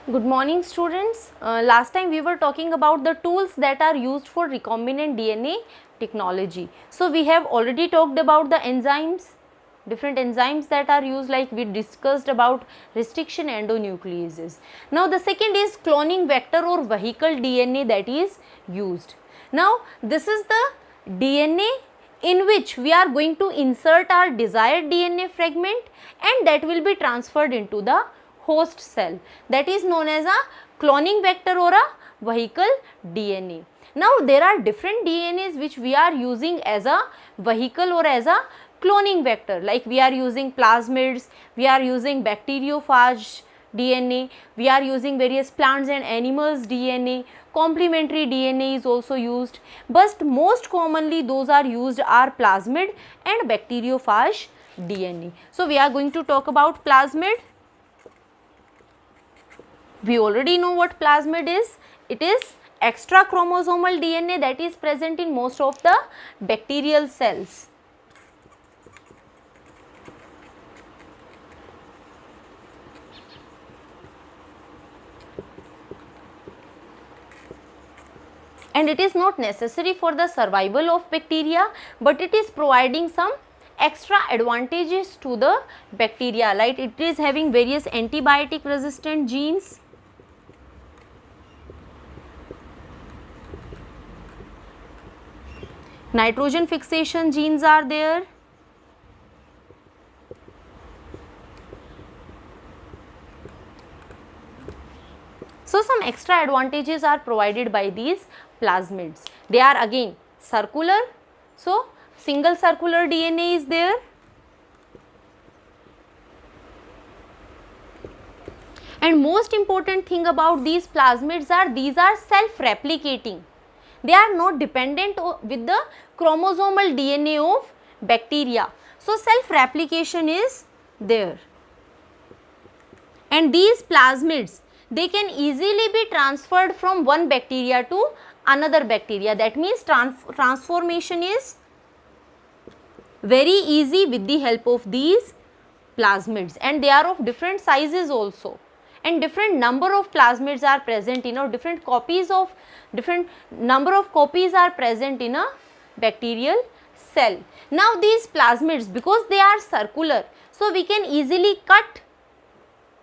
Good morning students. Last time we were talking about the tools that are used for recombinant DNA technology. So we have already talked about the enzymes, different enzymes that are used, like we discussed about restriction endonucleases. Now the second is cloning vector or vehicle DNA that is used. Now this is the DNA in which we are going to insert our desired DNA fragment and that will be transferred into the host cell, that is known as a cloning vector or a vehicle DNA. Now there are different DNAs which we are using as a vehicle or as a cloning vector, like we are using plasmids, we are using bacteriophage DNA, we are using various plants and animals DNA, complementary DNA is also used, but most commonly those are used are plasmid and bacteriophage DNA. So we are going to talk about plasmid. We already know what plasmid is. It is extra chromosomal DNA that is present in most of the bacterial cells. And it is not necessary for the survival of bacteria, but it is providing some extra advantages to the bacteria, like it is having various antibiotic resistant genes, nitrogen fixation genes are there, so some extra advantages are provided by these plasmids. They are again circular, so single circular DNA is there, and most important thing about these plasmids are these are self-replicating. They are not dependent with the chromosomal DNA of bacteria. So self-replication is there. And these plasmids, they can easily be transferred from one bacteria to another bacteria. That means transformation is very easy with the help of these plasmids, and they are of different sizes also, and different number of plasmids are present in, or different number of copies are present in a bacterial cell. Now these plasmids, because they are circular, so we can easily cut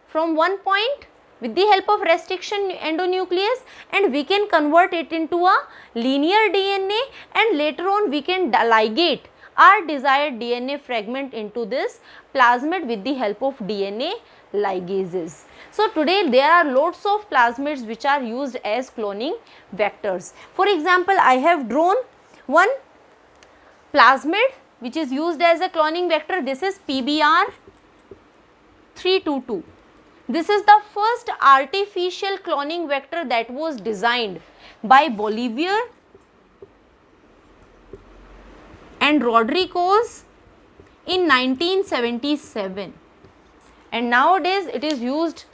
from one point with the help of restriction endonuclease, and we can convert it into a linear DNA, and later on we can ligate our desired DNA fragment into this plasmid with the help of DNA ligases. So today there are lots of plasmids which are used as cloning vectors. For example, I have drawn one plasmid which is used as a cloning vector. This is PBR 322. This is the first artificial cloning vector that was designed by Bolivier and Rodriguez in 1977, and nowadays it is used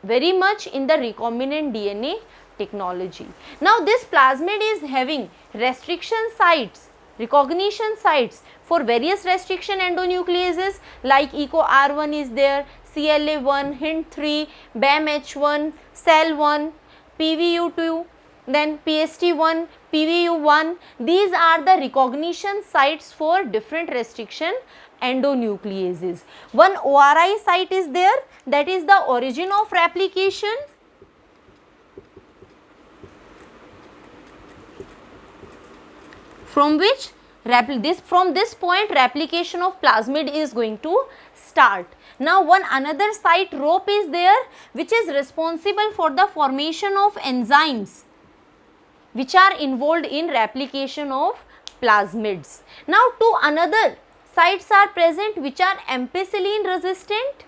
very much in the recombinant DNA technology. Now this plasmid is having restriction sites, recognition sites for various restriction endonucleases, like EcoR1 is there, CLA1, HINT3, BAMH1, CEL1, PVU2, then PST1, PVU1. These are the recognition sites for different restriction endonucleases. One ORI site is there, that is the origin of replication. From which from this point replication of plasmid is going to start. Now one another site ROPE is there, which is responsible for the formation of enzymes which are involved in replication of plasmids. Now two another sites are present which are ampicillin resistant.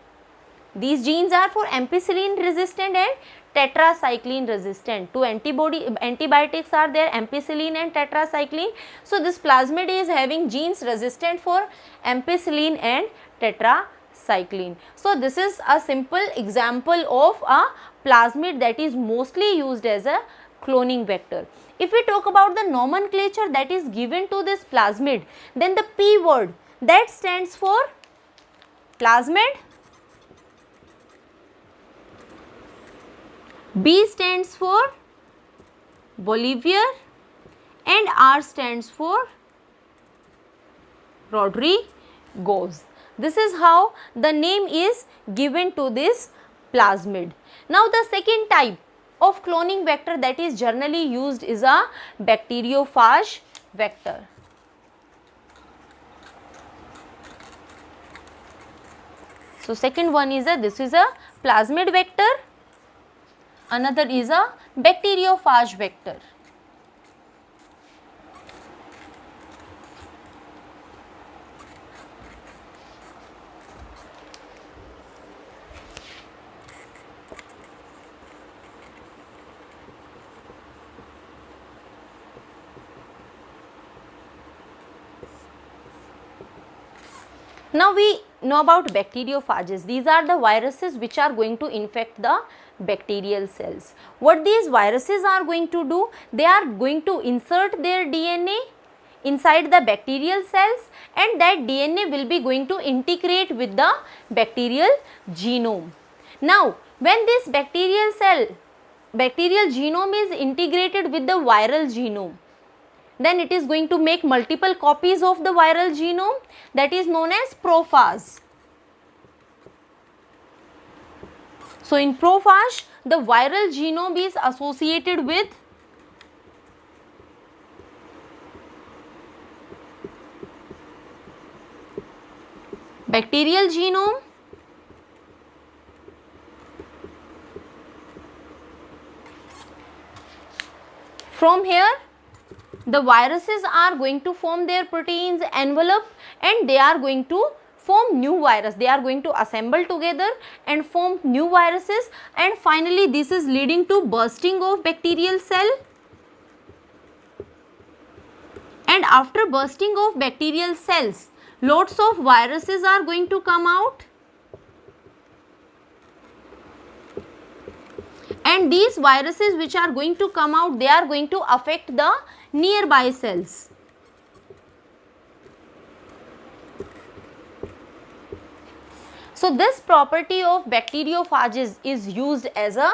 These genes are for ampicillin resistant and tetracycline resistant. Two antibiotics are there, ampicillin and tetracycline. So this plasmid is having genes resistant for ampicillin and tetracycline. So this is a simple example of a plasmid that is mostly used as a cloning vector. If we talk about the nomenclature that is given to this plasmid, then the P word that stands for plasmid, B stands for Bolivar and R stands for Rodriguez. This is how the name is given to this plasmid. Now the second type of cloning vector that is generally used is a bacteriophage vector. So second one is this is a plasmid vector, another is a bacteriophage vector. Now we know about bacteriophages. These are the viruses which are going to infect the bacterial cells. What these viruses are going to do? They are going to insert their DNA inside the bacterial cells, and that DNA will be going to integrate with the bacterial genome. Now when this bacterial genome is integrated with the viral genome, then it is going to make multiple copies of the viral genome, that is known as prophage. So in prophage, the viral genome is associated with bacterial genome. From here, the viruses are going to form their proteins envelope and they are going to form new virus. They are going to assemble together and form new viruses, and finally this is leading to bursting of bacterial cell, and after bursting of bacterial cells, lots of viruses are going to come out, and these viruses which are going to come out, they are going to affect the nearby cells. So this property of bacteriophages is used as a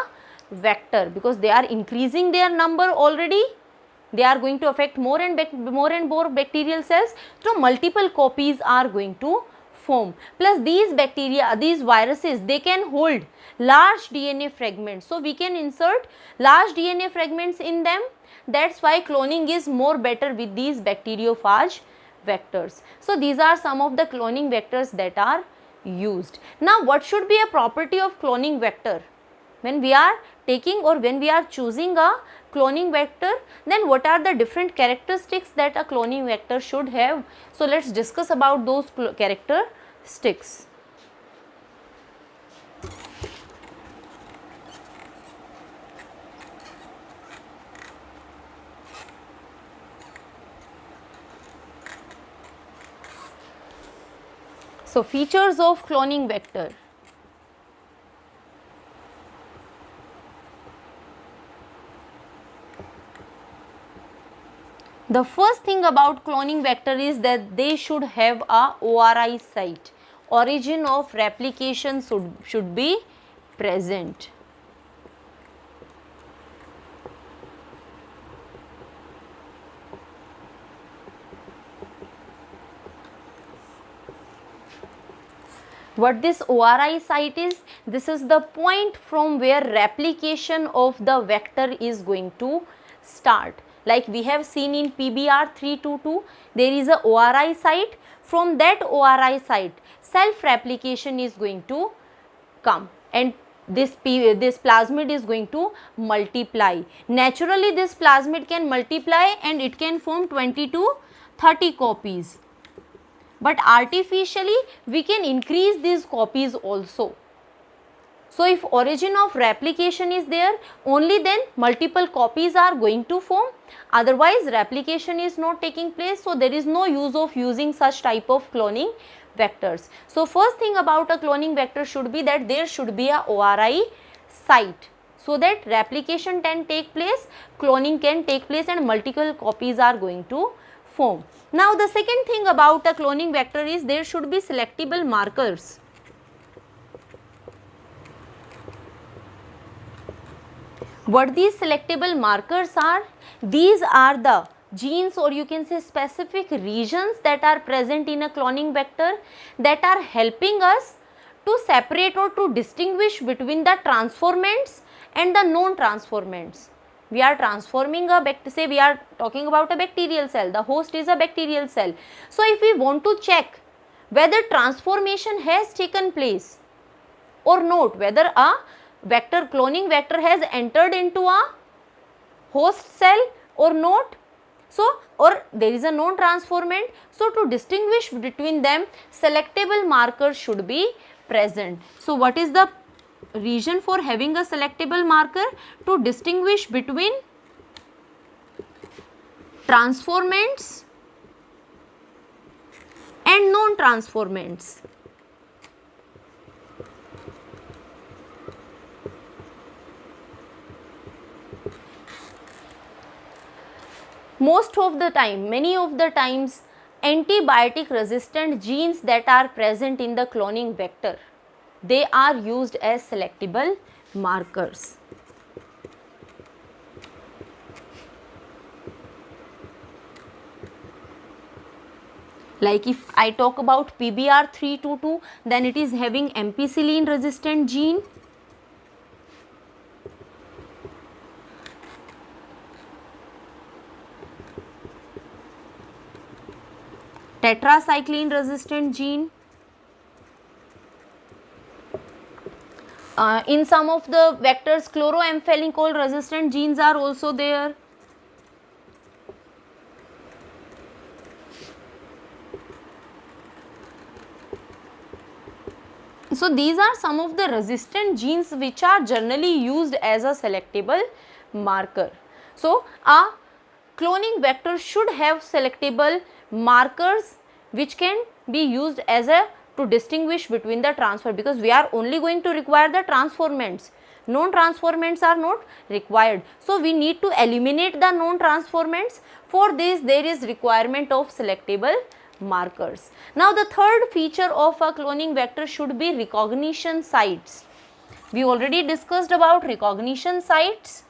vector because they are increasing their number already. They are going to affect more and more bacterial cells, so multiple copies are going to form. Plus these bacteria, these viruses, they can hold large DNA fragments, so we can insert large DNA fragments in them. That's why cloning is more better with these bacteriophage vectors. So these are some of the cloning vectors that are used. Now what should be a property of cloning vector? When we are taking or when we are choosing a cloning vector, then what are the different characteristics that a cloning vector should have? So let's discuss about those characteristics. So features of cloning vector. The first thing about cloning vector is that they should have a ORI site. Origin of replication should be present. What this ORI site is, this is the point from where replication of the vector is going to start. Like we have seen in PBR 322, there is a ORI site. From that ORI site, self-replication is going to come, and this plasmid is going to multiply. Naturally, this plasmid can multiply and it can form 20 to 30 copies. But artificially, we can increase these copies also. So if origin of replication is there, only then multiple copies are going to form. Otherwise, replication is not taking place. So there is no use of using such type of cloning vectors. So first thing about a cloning vector should be that there should be a ORI site, so that replication can take place, cloning can take place, and multiple copies are going to form. Now the second thing about a cloning vector is there should be selectable markers. What these selectable markers are? These are the genes, or you can say specific regions, that are present in a cloning vector that are helping us to separate or to distinguish between the transformants and the non-transformants. We are transforming a say we are talking about a bacterial cell, the host is a bacterial cell. So if we want to check whether transformation has taken place or not, whether a vector, cloning vector, has entered into a host cell or not, so or there is a non-transformant, so to distinguish between them, selectable markers should be present. So what is the reason for having a selectable marker? To distinguish between transformants and non-transformants. Most of the time, many of the times, antibiotic resistant genes that are present in the cloning vector, they are used as selectable markers. Like if I talk about PBR322, then it is having ampicillin resistant gene. Tetracycline resistant gene. In some of the vectors, chloroamphelicol resistant genes are also there. So these are some of the resistant genes which are generally used as a selectable marker. So a cloning vector should have selectable markers which can be used as a to distinguish between the transfer, because we are only going to require the transformants. Non-transformants are not required. So we need to eliminate the non-transformants. For this there is requirement of selectable markers. Now the third feature of a cloning vector should be recognition sites. We already discussed about recognition sites.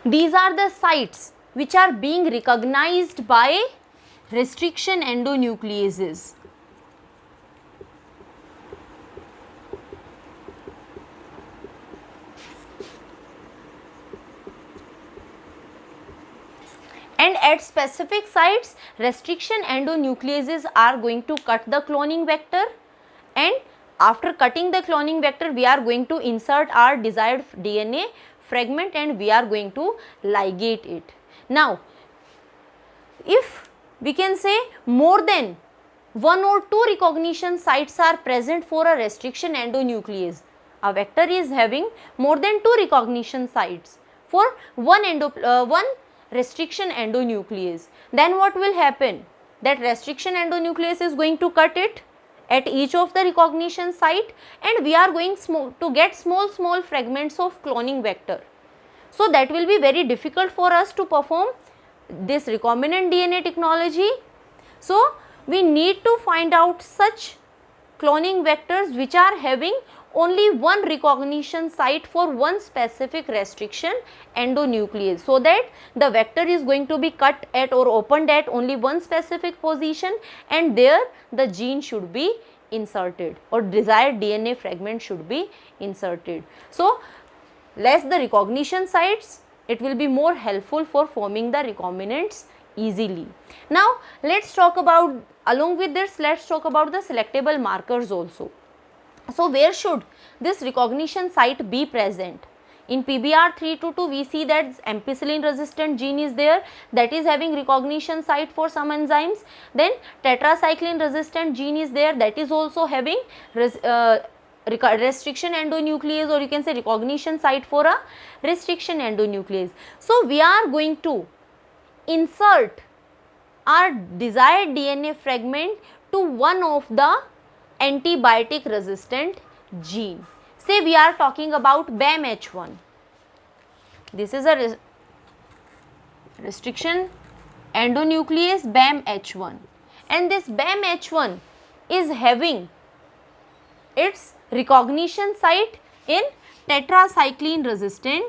These are the sites which are being recognized by restriction endonucleases. And at specific sites, restriction endonucleases are going to cut the cloning vector, and after cutting the cloning vector, we are going to insert our desired DNA fragment and we are going to ligate it. Now, if we can say more than 1 or 2 recognition sites are present for a restriction endonuclease, a vector is having more than 2 recognition sites for one restriction endonuclease, then what will happen? That restriction endonuclease is going to cut it at each of the recognition site, and we are going to get small fragments of cloning vector. So that will be very difficult for us to perform this recombinant DNA technology. So we need to find out such cloning vectors which are having only one recognition site for one specific restriction endonuclease, so that the vector is going to be cut at or opened at only one specific position, and there the gene should be inserted or desired DNA fragment should be inserted. So less the recognition sites, it will be more helpful for forming the recombinants easily. Now let's talk about, along with this, let's talk about the selectable markers also. So where should this recognition site be present? In PBR322 we see that ampicillin resistant gene is there, that is having recognition site for some enzymes. Then tetracycline resistant gene is there, that is also having restriction endonuclease, or you can say recognition site for a restriction endonuclease. So we are going to insert our desired DNA fragment to one of the antibiotic resistant gene. Say we are talking about BAMH1. This is a restriction endonuclease BAMH1, and this BAMH1 is having its recognition site in tetracycline resistant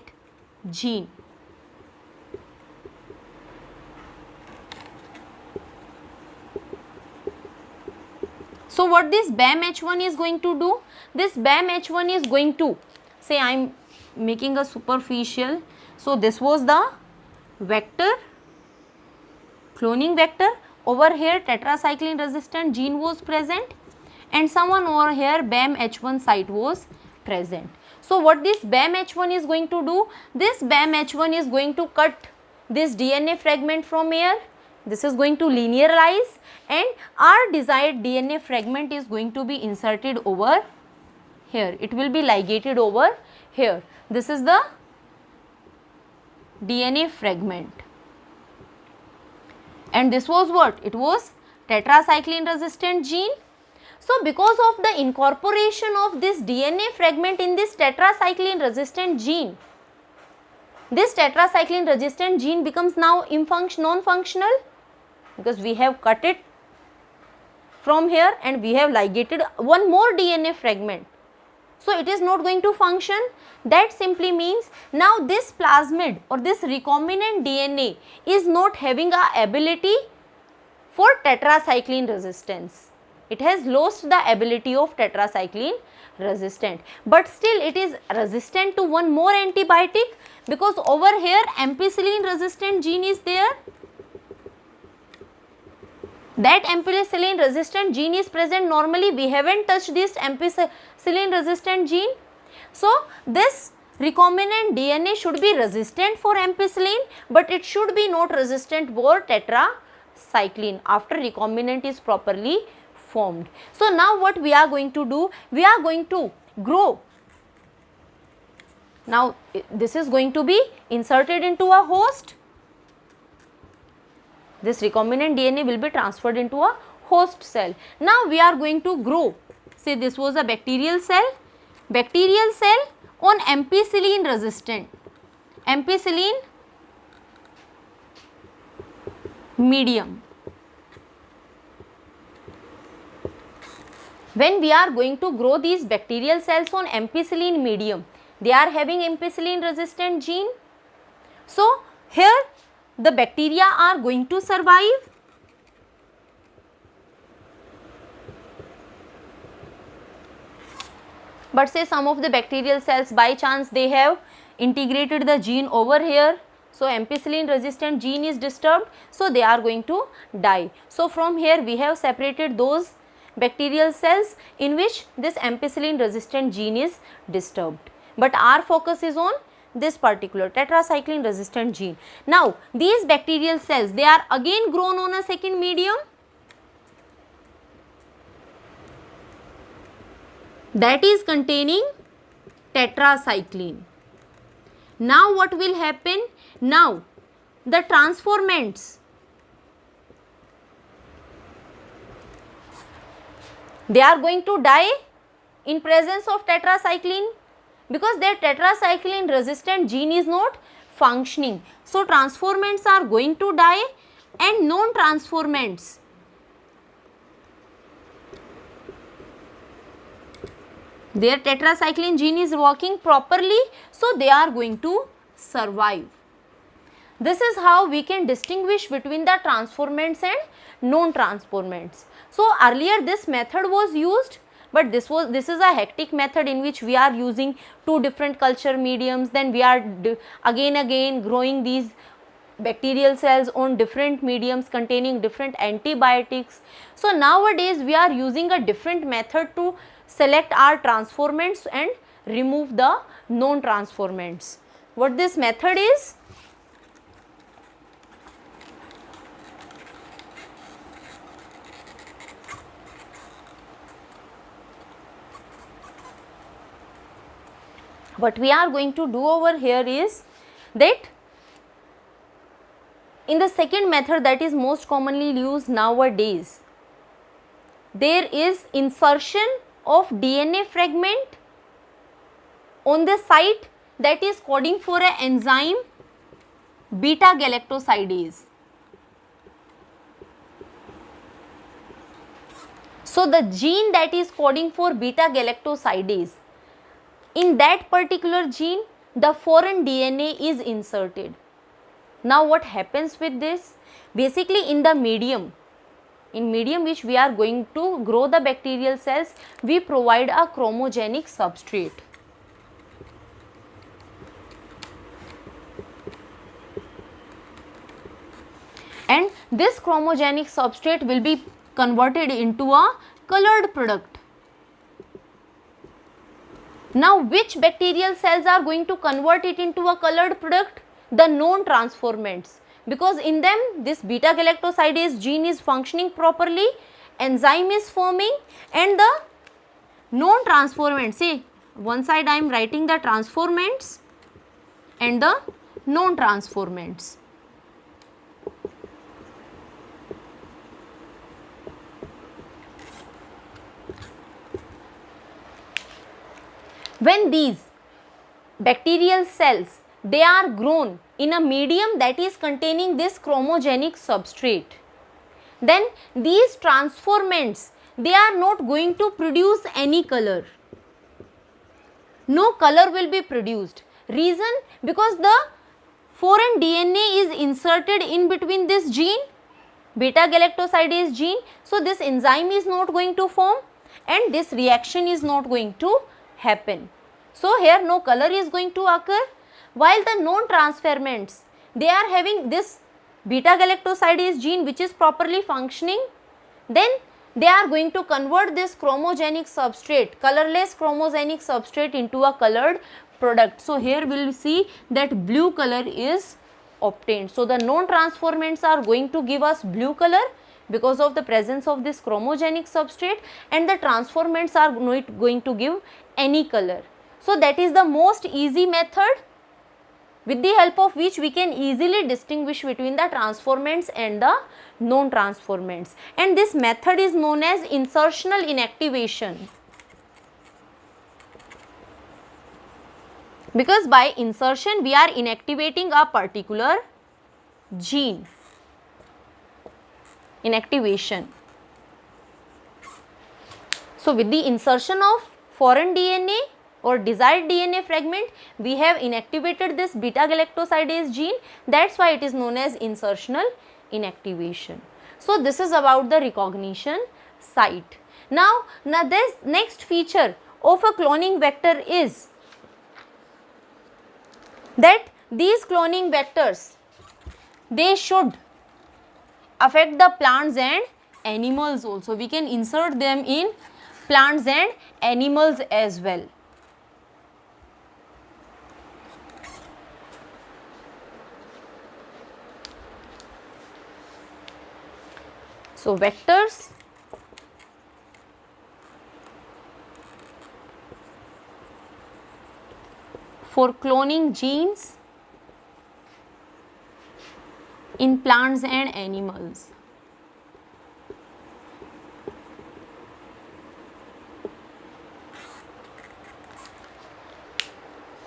gene. So what this BAMH1 is going to do? This BAMH1 is going to, say I am making a superficial, so this was the vector, cloning vector, over here tetracycline resistant gene was present, and someone over here BAMH1 site was present. So what this BAMH1 is going to do? This BAMH1 is going to cut this DNA fragment from here. This is going to linearize, and our desired DNA fragment is going to be inserted over here. It will be ligated over here. This is the DNA fragment. And this was what? It was tetracycline resistant gene. So because of the incorporation of this DNA fragment in this tetracycline resistant gene, this tetracycline resistant gene becomes now non-functional, because we have cut it from here and we have ligated one more DNA fragment. So it is not going to function. That simply means now this plasmid or this recombinant DNA is not having a ability for tetracycline resistance. It has lost the ability of tetracycline resistant, but still it is resistant to one more antibiotic, because over here ampicillin resistant gene is there. That ampicillin resistant gene is present. Normally we haven't touched this ampicillin resistant gene. So this recombinant DNA should be resistant for ampicillin, but it should be not resistant for tetracycline after recombinant is properly formed. So now what we are going to do? We are going to grow. Now this is going to be inserted into a host. This recombinant DNA will be transferred into a host cell. Now we are going to grow. Say this was a bacterial cell on ampicillin resistant, ampicillin medium. When we are going to grow these bacterial cells on ampicillin medium, they are having ampicillin resistant gene. So here the bacteria are going to survive. But say some of the bacterial cells by chance they have integrated the gene over here, so ampicillin resistant gene is disturbed, so they are going to die. So from here we have separated those bacterial cells in which this ampicillin resistant gene is disturbed. But our focus is on this particular tetracycline resistant gene. Now these bacterial cells, they are again grown on a second medium that is containing tetracycline. Now what will happen? Now the transformants, they are going to die in presence of tetracycline, because their tetracycline resistant gene is not functioning. So transformants are going to die, and non-transformants, their tetracycline gene is working properly, so they are going to survive. This is how we can distinguish between the transformants and non-transformants. So earlier this method was used, but this is a hectic method in which we are using two different culture mediums. Then we are again growing these bacterial cells on different mediums containing different antibiotics. So nowadays we are using a different method to select our transformants and remove the non-transformants. What this method is? What we are going to do over here is that in the second method that is most commonly used nowadays, there is insertion of DNA fragment on the site that is coding for an enzyme beta galactosidase. So the gene that is coding for beta galactosidase, in that particular gene the foreign DNA is inserted. Now what happens with this? Basically in the medium which we are going to grow the bacterial cells, we provide a chromogenic substrate. And this chromogenic substrate will be converted into a colored product. Now which bacterial cells are going to convert it into a colored product? The known transformants, because in them this beta galactosidase gene is functioning properly, enzyme is forming, and the known transformants, see one side I am writing the transformants and the known transformants. When these bacterial cells, they are grown in a medium that is containing this chromogenic substrate, then these transformants, they are not going to produce any color. No color will be produced. Reason? Because the foreign DNA is inserted in between this gene, beta galactosidase gene. So this enzyme is not going to form and this reaction is not going to happen. So here no color is going to occur, while the known transformants, they are having this beta galactosidase gene which is properly functioning, then they are going to convert this chromogenic substrate, colorless chromogenic substrate, into a colored product. So here we will see that blue color is obtained. So the known transformants are going to give us blue color because of the presence of this chromogenic substrate, and the transformants are not going to give any color. So that is the most easy method with the help of which we can easily distinguish between the transformants and the known transformants, and this method is known as insertional inactivation, because by insertion we are inactivating a particular gene. Inactivation. So with the insertion of foreign DNA or desired DNA fragment, we have inactivated this beta galactosidase gene. That's why it is known as insertional inactivation. So this is about the recognition site. Now this next feature of a cloning vector is that these cloning vectors, they should affect the plants and animals also. We can insert them in plants and animals as well. So vectors for cloning genes in plants and animals.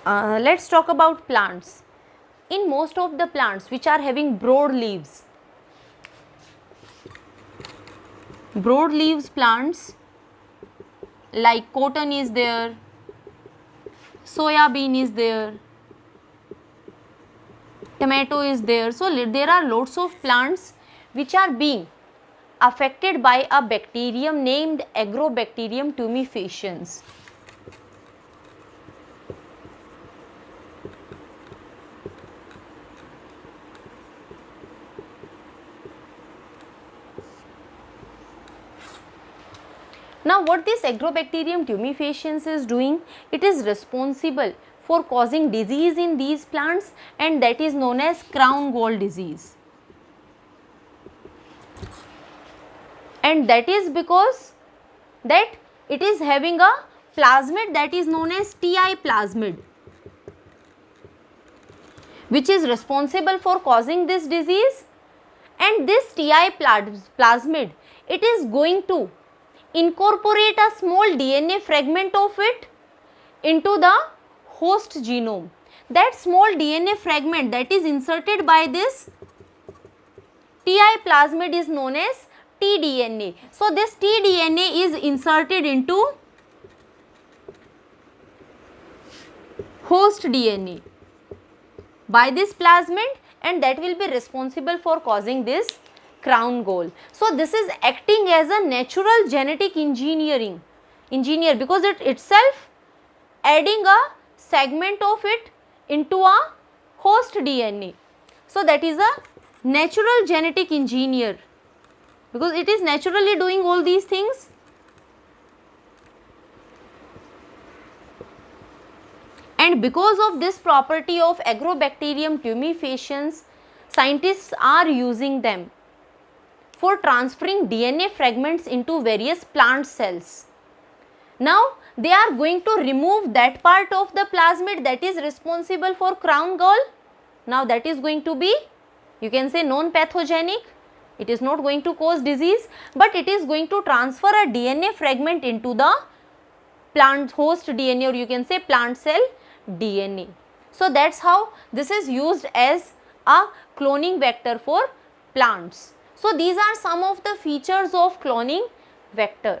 Let's talk about plants. In most of the plants which are having broad leaves plants like cotton is there, soya bean is there, tomato is there. So there are lots of plants which are being affected by a bacterium named Agrobacterium tumefaciens. Now what this Agrobacterium tumefaciens is doing, it is responsible for causing disease in these plants, and that is known as crown gall disease. And that is because that it is having a plasmid that is known as TI plasmid, which is responsible for causing this disease, and this TI plasmid, it is going to incorporate a small DNA fragment of it into the host genome. That small DNA fragment that is inserted by this Ti plasmid is known as tDNA. So this tDNA is inserted into host DNA by this plasmid, and that will be responsible for causing this crown gall. So this is acting as a natural genetic engineer, because it itself adding a segment of it into a host DNA. So that is a natural genetic engineer, because it is naturally doing all these things. And because of this property of Agrobacterium tumefaciens, scientists are using them for transferring DNA fragments into various plant cells. Now they are going to remove that part of the plasmid that is responsible for crown gall. Now that is going to be, you can say, non-pathogenic. It is not going to cause disease, but it is going to transfer a DNA fragment into the plant host DNA, or you can say plant cell DNA. So that's how this is used as a cloning vector for plants. So these are some of the features of cloning vector.